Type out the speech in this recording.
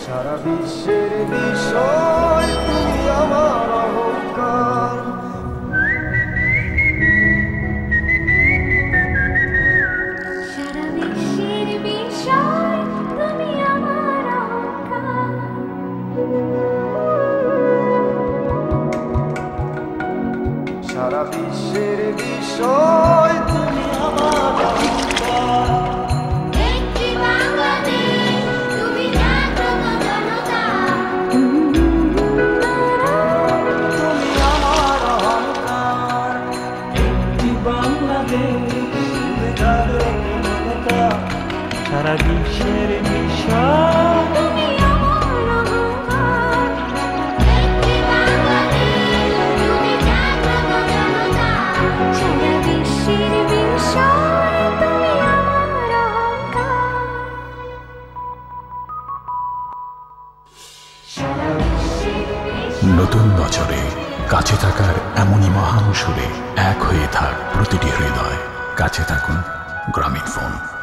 সারা বিশ্বের বিষয় তুমি আমার অহংকার। সারা বিশ্বের বিষয় তুমি আমার অহংকার। সারা বিশ্বের বিষয় তুমি আমার অহংকার। একটি বাংলাদেশ তুমি জাগ্রত জনতা। তুমি আমার অহংকার। একটি বাংলাদেশ তুমি জাগ্রত জনতা। সারা বিশ্বের বিষয় তুমি আমার অহংকার। একটি বাংলাদেশ তুমি জাগ্রত জনতা। সারা বিশ্বের বিষয় তুমি আমার অহংকার। সারা বিশ্বের বিষয় নতুন বছরে কাছে থাকার এমনই মহান সুরে এক হয়ে থাক প্রতিটি হৃদয়। কাছে থাকুন গ্রামীণ ফোন।